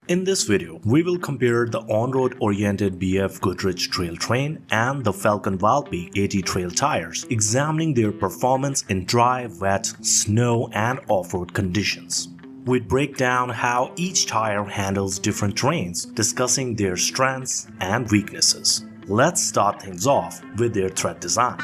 In this video, we will compare the on-road oriented BF Goodrich Trail Terrain and the Falken Wildpeak A trail tires, examining their performance in dry, wet, snow and off-road conditions. We'd break down how each tire handles different terrains, discussing their strengths and weaknesses. Let's start things off with their tread design.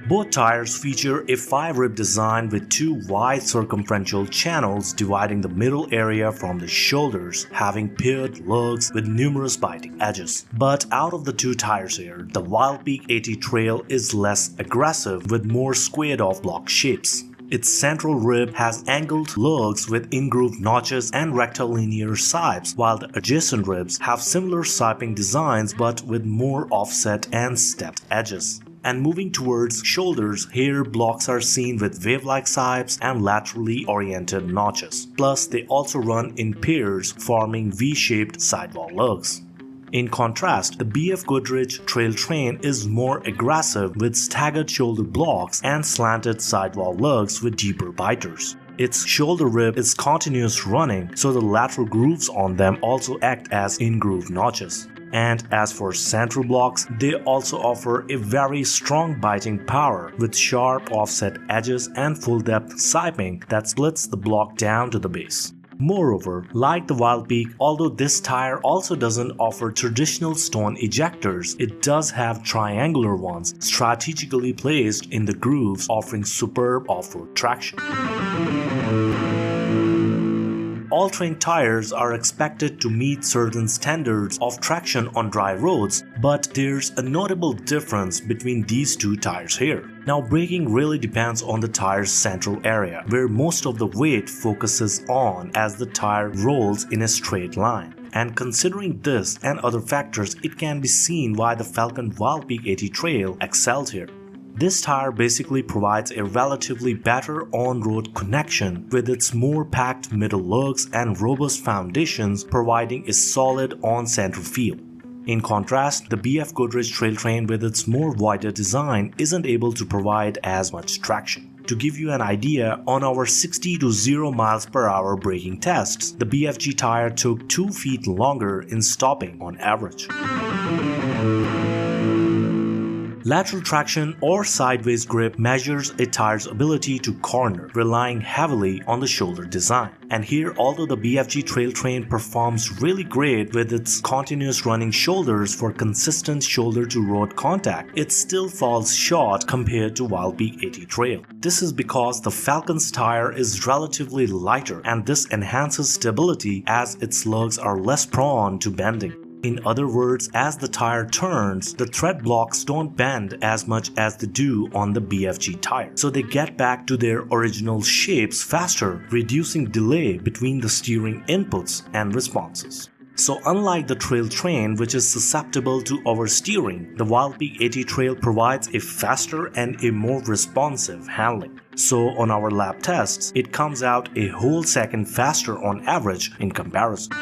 Both tires feature a 5-rib design with 2 wide circumferential channels dividing the middle area from the shoulders, having paired lugs with numerous biting edges. But out of the 2 tires here, the Wildpeak A Trail is less aggressive with more squared off block shapes. Its central rib has angled lugs with in-groove notches and rectilinear sipes, while the adjacent ribs have similar siping designs but with more offset and stepped edges. And moving towards shoulders, here blocks are seen with wave-like sipes and laterally oriented notches. Plus, they also run in pairs, forming V-shaped sidewall lugs. In contrast, the BF Goodrich Trail Terrain is more aggressive with staggered shoulder blocks and slanted sidewall lugs with deeper biters. Its shoulder rib is continuous running, so the lateral grooves on them also act as in-groove notches. And as for central blocks, they also offer a very strong biting power with sharp offset edges and full depth siping that splits the block down to the base. Moreover, like the Wildpeak, although this tire also doesn't offer traditional stone ejectors, it does have triangular ones strategically placed in the grooves, offering superb off-road traction. All-terrain tires are expected to meet certain standards of traction on dry roads, but there's a notable difference between these 2 tires here. Now, braking really depends on the tire's central area, where most of the weight focuses on as the tire rolls in a straight line. And considering this and other factors, it can be seen why the Falken Wildpeak A Trail excelled here. This tire basically provides a relatively better on-road connection with its more packed middle lugs and robust foundations, providing a solid on-center feel. In contrast, the BF Goodrich Trail Terrain with its more wider design isn't able to provide as much traction. To give you an idea, on our 60 to 0 miles per hour braking tests, the BFG tire took 2 feet longer in stopping on average. Lateral traction or sideways grip measures a tire's ability to corner, relying heavily on the shoulder design. And here, although the BFG Trail Terrain performs really great with its continuous running shoulders for consistent shoulder-to-road contact, it still falls short compared to Wildpeak A Trail. This is because the Falken's tire is relatively lighter, and this enhances stability as its lugs are less prone to bending. In other words, as the tire turns, the tread blocks don't bend as much as they do on the BFG tire, so they get back to their original shapes faster, reducing delay between the steering inputs and responses. So unlike the Trail Terrain, which is susceptible to oversteering, the Wildpeak A Trail provides a faster and a more responsive handling. So on our lap tests, it comes out a whole second faster on average in comparison.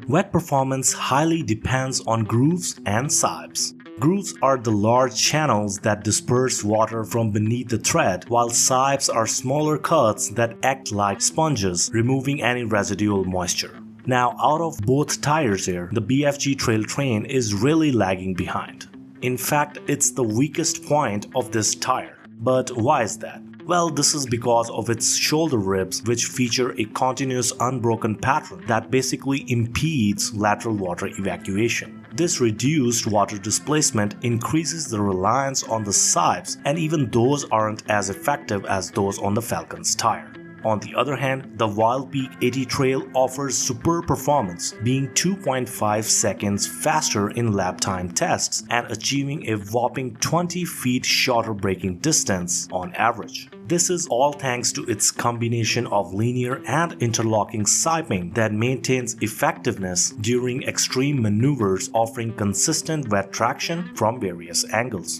Wet performance highly depends on grooves and sipes. Grooves are the large channels that disperse water from beneath the tread, while sipes are smaller cuts that act like sponges, removing any residual moisture. Now, out of both tires here, the BFG Trail Terrain is really lagging behind. In fact, it's the weakest point of this tire. But why is that? Well, this is because of its shoulder ribs, which feature a continuous unbroken pattern that basically impedes lateral water evacuation. This reduced water displacement increases the reliance on the sipes, and even those aren't as effective as those on the Falken's tire. On the other hand, the Wildpeak A Trail offers superb performance, being 2.5 seconds faster in lap time tests and achieving a whopping 20 feet shorter braking distance on average. This is all thanks to its combination of linear and interlocking siping that maintains effectiveness during extreme maneuvers, offering consistent wet traction from various angles.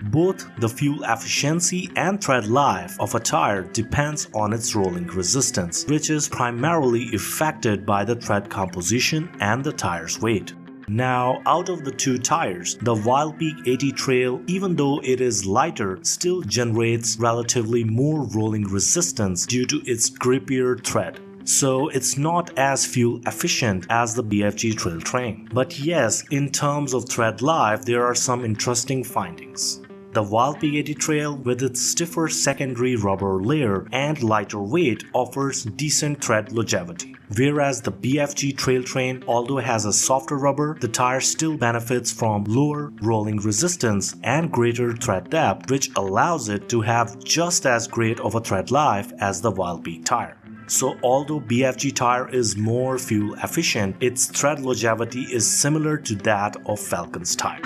Both the fuel efficiency and tread life of a tire depends on its rolling resistance, which is primarily affected by the tread composition and the tire's weight. Now, out of the two tires, the Wildpeak AT Trail, even though it is lighter, still generates relatively more rolling resistance due to its grippier tread. So it's not as fuel efficient as the BFG Trail Terrain. But yes, in terms of tread life, there are some interesting findings. The Wildpeak AT Trail, with its stiffer secondary rubber layer and lighter weight, offers decent tread longevity. Whereas the BFG Trail Terrain, although has a softer rubber, the tire still benefits from lower rolling resistance and greater tread depth, which allows it to have just as great of a tread life as the Wildpeak tire. So although BFG tire is more fuel efficient, its tread longevity is similar to that of Falken's tire.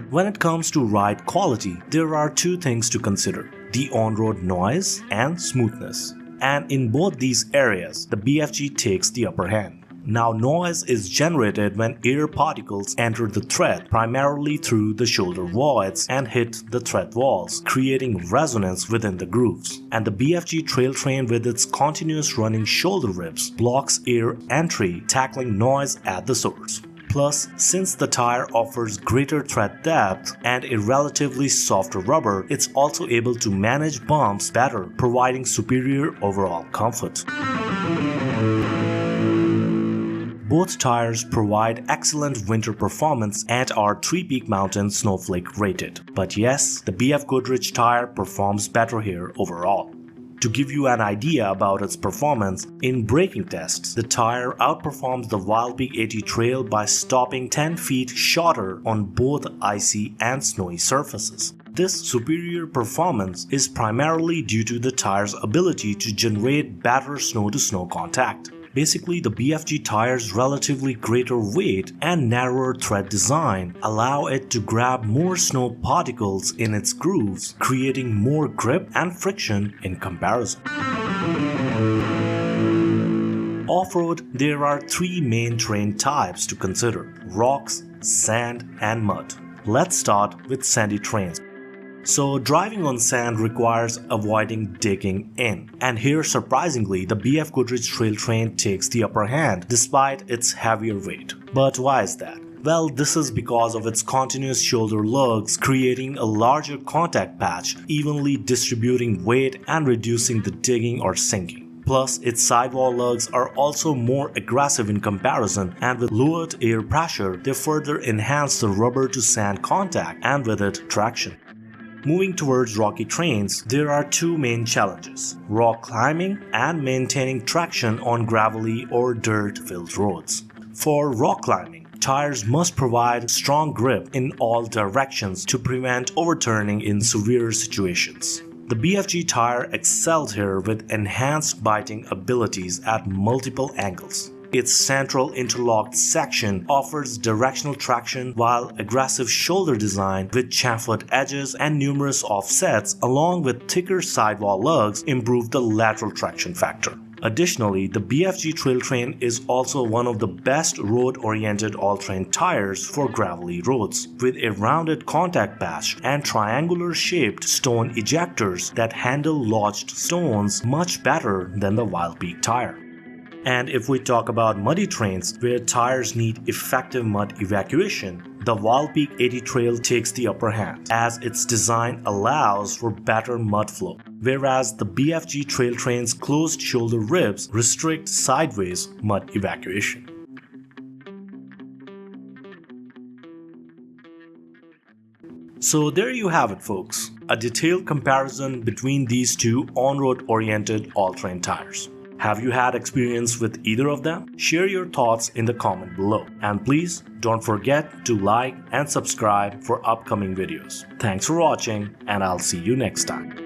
When it comes to ride quality, there are two things to consider: the on-road noise and smoothness. And in both these areas, the BFG takes the upper hand. Now, noise is generated when air particles enter the tread, primarily through the shoulder voids, and hit the tread walls, creating resonance within the grooves. And the BFG Trail Terrain, with its continuous running shoulder ribs, blocks air entry, tackling noise at the source. Plus, since the tire offers greater tread depth and a relatively softer rubber, it's also able to manage bumps better, providing superior overall comfort. Both tires provide excellent winter performance and are 3-peak mountain snowflake rated. But yes, the BF Goodrich tire performs better here overall. To give you an idea about its performance, in braking tests, the tire outperforms the Wildpeak AT Trail by stopping 10 feet shorter on both icy and snowy surfaces. This superior performance is primarily due to the tire's ability to generate better snow-to-snow contact. Basically, the BFG tire's relatively greater weight and narrower tread design allow it to grab more snow particles in its grooves, creating more grip and friction in comparison. Off-road, there are three main terrain types to consider: rocks, sand, and mud. Let's start with sandy terrains. So driving on sand requires avoiding digging in. And here, surprisingly, the BF Goodrich Trail Terrain takes the upper hand despite its heavier weight. But why is that? Well, this is because of its continuous shoulder lugs, creating a larger contact patch, evenly distributing weight and reducing the digging or sinking. Plus, its sidewall lugs are also more aggressive in comparison, and with lowered air pressure, they further enhance the rubber to sand contact and with it traction. Moving towards rocky terrains, there are two main challenges: rock climbing and maintaining traction on gravelly or dirt-filled roads. For rock climbing, tires must provide strong grip in all directions to prevent overturning in severe situations. The BFG tire excels here with enhanced biting abilities at multiple angles. Its central interlocked section offers directional traction, while aggressive shoulder design with chamfered edges and numerous offsets along with thicker sidewall lugs improve the lateral traction factor. Additionally, the BFG Trail Terrain is also one of the best road-oriented all-terrain tires for gravelly roads, with a rounded contact patch and triangular-shaped stone ejectors that handle lodged stones much better than the Wildpeak tire. And if we talk about muddy terrains where tires need effective mud evacuation, the Wildpeak AT Trail takes the upper hand, as its design allows for better mud flow, whereas the BFG Trail Terrain's closed shoulder ribs restrict sideways mud evacuation. So there you have it, folks, a detailed comparison between these two on-road oriented all-terrain tires. Have you had experience with either of them? Share your thoughts in the comment below. And please don't forget to like and subscribe for upcoming videos. Thanks for watching, and I'll see you next time.